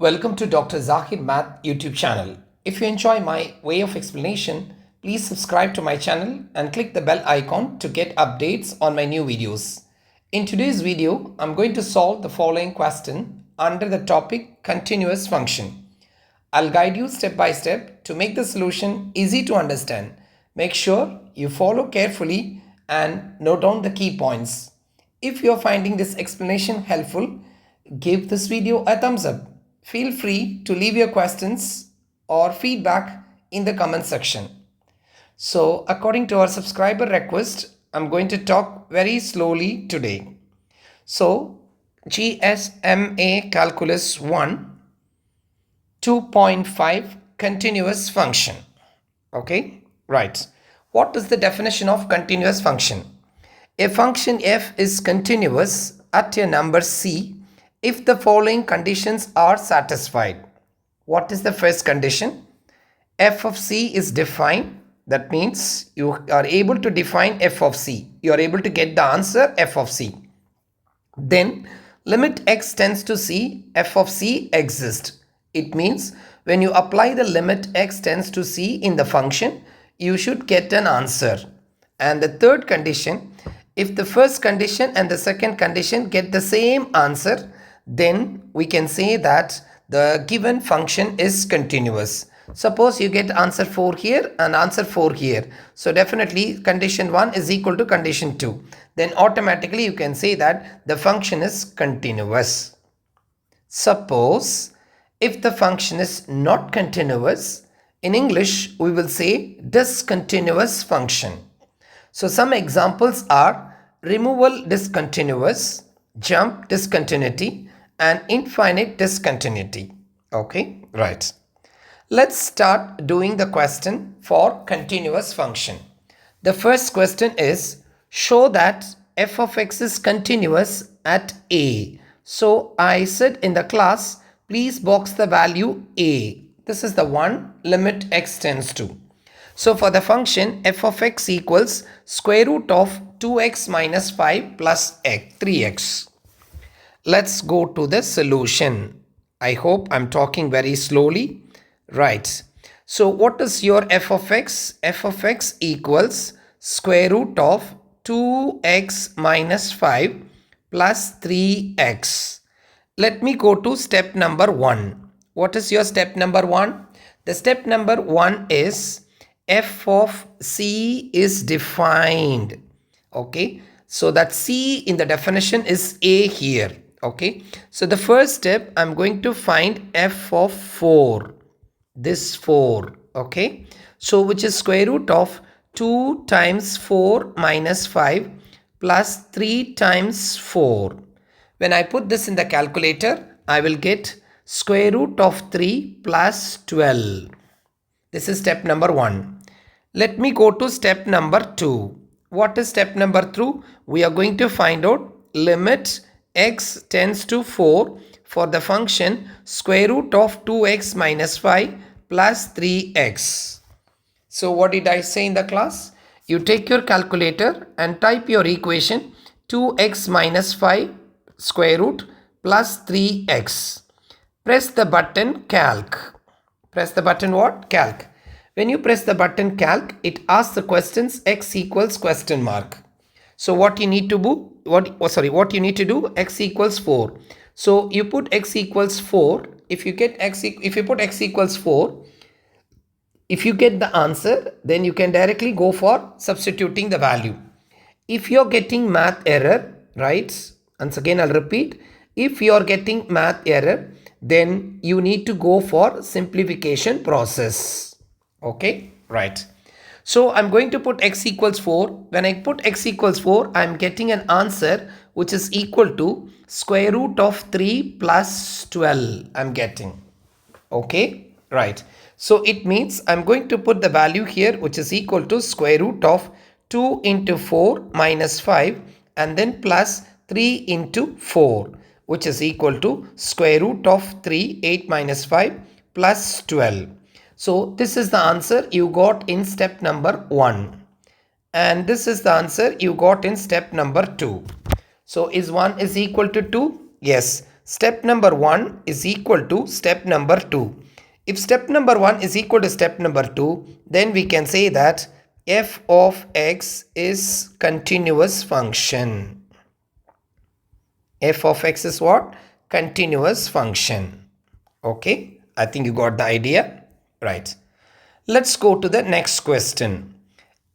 Welcome to Dr. Zakir Math YouTube channel. If you enjoy my way of explanation, please subscribe to my channel and click the bell icon to get updates on my new videos. In today's video, I'm going to solve the following question under the topic continuous function. I'll guide you step by step to make the solution easy to understand. Make sure you follow carefully and note down the key points. If you're finding this explanation helpful, give this video a thumbs up. Feel free to leave your questions or feedback in the comment section. So, according to our subscriber request, I'm going to talk very slowly today. So, Gsma Calculus 1 2.5 continuous function. Okay, right. What is the definition of continuous function? A function f is continuous at a number c if the following conditions are satisfied. What is the first condition? F of c is defined. That means you are able to define f of c. You are able to get the answer f of c. Then limit x tends to c, f of c exists. It means when you apply the limit x tends to c in the function, you should get an answer. And the third condition, if the first condition and the second condition get the same answer, then we can say that the given function is continuous. Suppose you get answer 4 here and answer 4 here. So definitely condition 1 is equal to condition 2. Then automatically you can say that the function is continuous. Suppose if the function is not continuous, in English we will say discontinuous function. So some examples are removal discontinuous, jump discontinuity, and infinite discontinuity. Okay, right. Let's start doing the question for continuous function. The first question is, show that f of x is continuous at a. So I said in the class, please box the value a. This is the one limit x tends to. So for the function f of x equals square root of 2x minus 5 plus 3x. Let's go to the solution. I hope I'm talking very slowly. Right. So what is your f of x? F of x equals square root of 2x minus 5 plus 3x. Let me go to step number 1. What is your step number 1? The step number 1 is f of c is defined. Okay. So that c in the definition is a here. Okay. So the first step, I'm going to find f of 4. This 4. Okay. So which is square root of 2 times 4 minus 5 plus 3 times 4. When I put this in the calculator, I will get square root of 3 plus 12. This is step number 1. Let me go to step number 2. What is step number 2? We are going to find out limit x tends to 4 for the function square root of 2x minus 5 plus 3x. So what did I say in the class? You take your calculator and type your equation 2x minus 5 square root plus 3x. Press the button calc. Press the button what? Calc. When you press the button calc, it asks the questions x equals question mark. So what you need to do? What you need to do? X equals 4. So you put x equals 4. If you put x equals 4, if you get the answer, then you can directly go for substituting the value. If you're getting math error, right? Once again, I'll repeat. If you're getting math error, then you need to go for simplification process. Okay, right. So I'm going to put x equals 4. When I put x equals 4, I'm getting an answer which is equal to square root of 3 plus 12. I'm getting. Okay, right. So it means I'm going to put the value here which is equal to square root of 2 into 4 minus 5 and then plus 3 into 4 which is equal to square root of 3, 8 minus 5 plus 12. So this is the answer you got in step number 1. And this is the answer you got in step number 2. So is 1 is equal to 2? Yes. step number 1 is equal to step number 2. If step number 1 is equal to step number 2, then we can say that f of x is continuous function. F of x is what? Continuous function. Okay, I think you got the idea. Right. Let's go to the next question.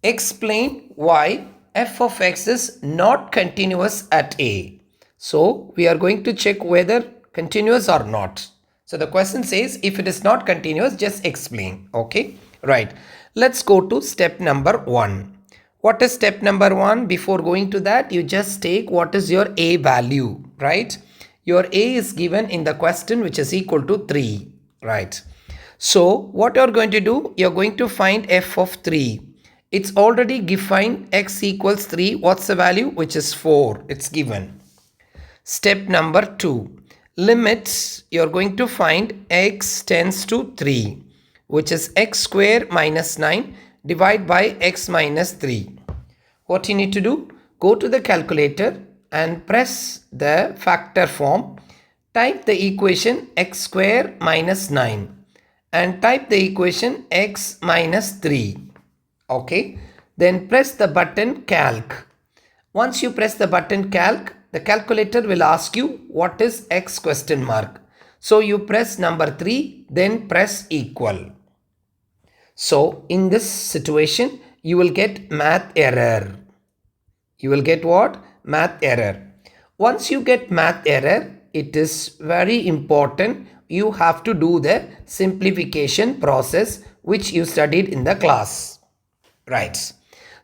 Explain why f of x is not continuous at a. So we are going to check whether continuous or not. So the question says if it is not continuous, just explain. Okay, right. Let's go to step number 1. What is step number 1? Before going to that, you just take what is your a value, right? Your a is given in the question, which is equal to 3, right? So what you're going to do, you're going to find f of 3. It's already defined x equals 3. What's the value? Which is 4. It's given. Step number 2. Limits, you're going to find x tends to 3, which is x square minus 9 divided by x minus 3. What you need to do? Go to the calculator and press the factor form. Type the equation x square minus 9 and type the equation x minus 3. Okay. Then press the button calc. Once you press the button calc, the calculator will ask you what is x question mark. So you press number 3, then press equal. So in this situation, you will get math error. You will get what? Math error. Once you get math error, it is very important. You have to do the simplification process which you studied in the class. Right.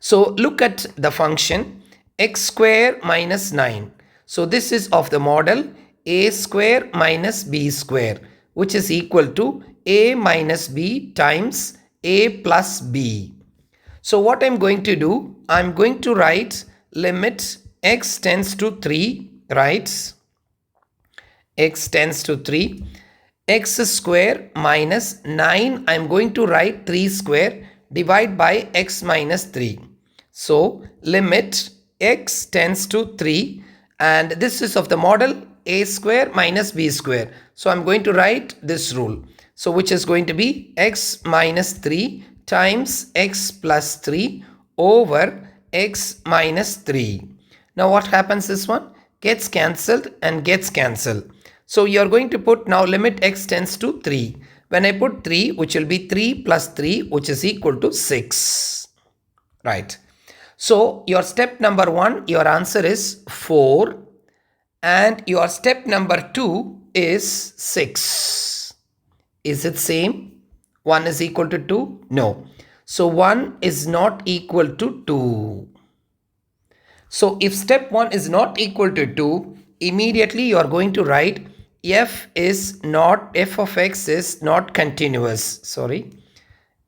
So look at the function x square minus 9. So this is of the model a square minus b square, which is equal to a minus b times a plus b. So what I'm going to do, I'm going to write limit x tends to 3, right? X tends to 3. X square minus 9, I'm going to write 3 square divide by x minus 3. So limit x tends to 3, and this is of the model a square minus b square. So I'm going to write this rule. So which is going to be x minus 3 times x plus 3 over x minus 3. Now what happens, this one gets cancelled and gets cancelled. So you're going to put now limit x tends to 3. When I put 3, which will be 3 plus 3, which is equal to 6. Right. So your step number 1, your answer is 4. And your step number 2 is 6. Is it same? 1 is equal to 2? No. So 1 is not equal to 2. So if step 1 is not equal to 2, immediately you are going to write f of x is not continuous. Sorry.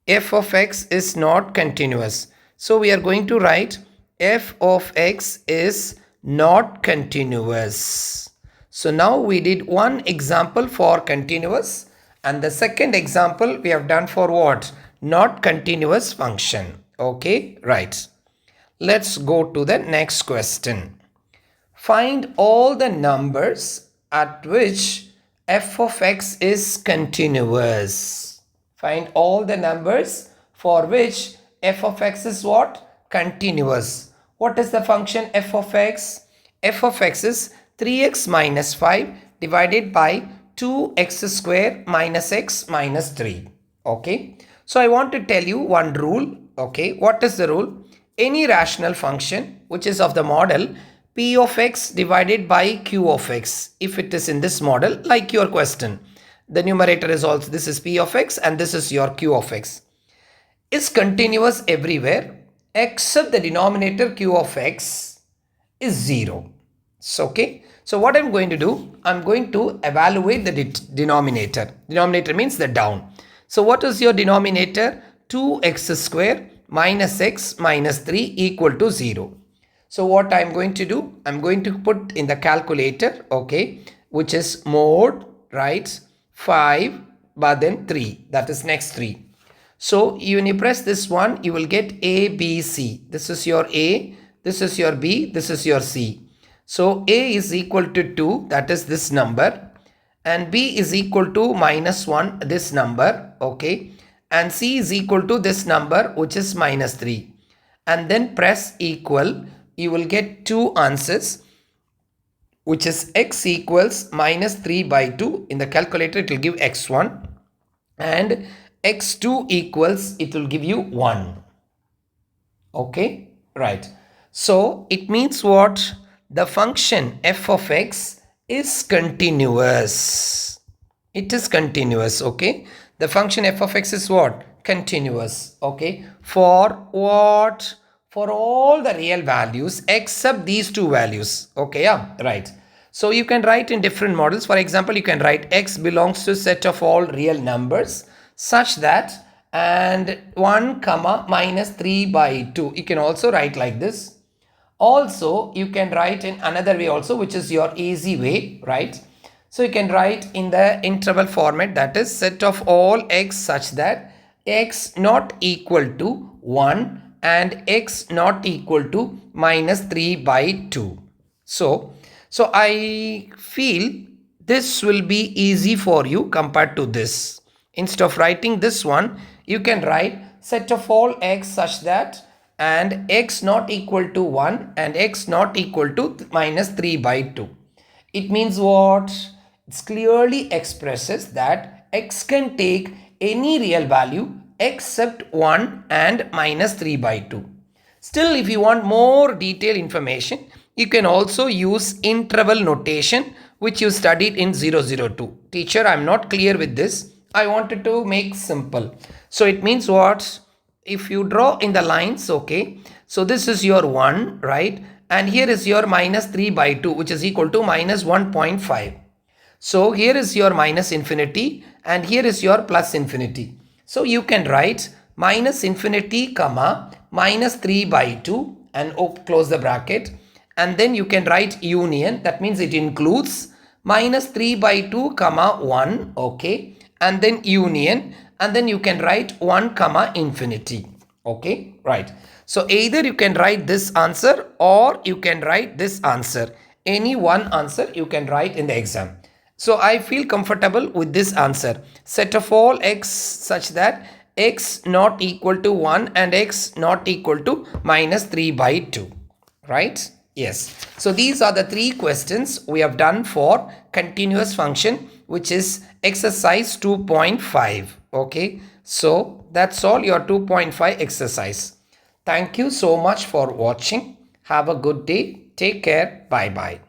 F of x is not continuous. So we are going to write f of x is not continuous. So now we did one example for continuous, and the second example we have done for what? Not continuous function. Okay, right. Let's go to the next question. Find all the numbers at which f of x is continuous. Find all the numbers for which f of x is what? Continuous. What is the function f of x? F of x is 3x minus 5 divided by 2x square minus x minus 3. Okay. So I want to tell you one rule. Okay. What is the rule? Any rational function which is of the model p of x divided by q of x, if it is in this model, like your question, the numerator is also, this is p of x and this is your q of x, is continuous everywhere except the denominator q of x is 0. So, okay. So what I'm going to do, I'm going to evaluate the denominator. Denominator means the down. So what is your denominator? 2x square minus x minus 3 equal to 0. So what I'm going to do, I'm going to put in the calculator, okay, which is mod, right, 5, but then 3, that is next 3. So when you press this one, you will get A, B, C. This is your A, this is your B, this is your C. So A is equal to 2, that is this number, and B is equal to minus 1, this number, okay, and C is equal to this number, which is minus 3, and then press equal. You will get two answers, which is x equals minus 3 by 2. In the calculator it will give x1, and x2 equals, it will give you 1. Okay, right. So it means what? The function f of x is continuous. It is continuous, okay. The function f of x is what? Continuous, okay. For what? For all the real values except these two values, okay, yeah, right. So you can write in different models. For example, you can write x belongs to set of all real numbers such that, and 1 comma minus 3 by 2. You can also write like this. Also, you can write in another way also, which is your easy way, right? So you can write in the interval format, that is set of all x such that x not equal to 1 and x not equal to minus 3 by 2. So I feel this will be easy for you compared to this. Instead of writing this one, you can write set of all x such that, and x not equal to 1 and x not equal to minus 3 by 2. It means what? It clearly expresses that x can take any real value except 1 and minus 3 by 2. Still, if you want more detailed information, you can also use interval notation, which you studied in 002. Teacher, I'm not clear with this. I wanted to make simple. So it means what? If you draw in the lines, okay, so this is your 1, right, and here is your minus 3 by 2, which is equal to minus 1.5. so here is your minus infinity and here is your plus infinity. So you can write minus infinity comma minus 3 by 2 and close the bracket, and then you can write union, that means it includes minus 3 by 2 comma 1, okay, and then union, and then you can write 1 comma infinity, okay, right. So either you can write this answer or you can write this answer. Any one answer you can write in the exam. So I feel comfortable with this answer. Set of all x such that x not equal to 1 and x not equal to minus 3 by 2, right? Yes. So these are the three questions we have done for continuous function, which is exercise 2.5. Okay. So that's all your 2.5 exercise. Thank you so much for watching. Have a good day. Take care. Bye bye.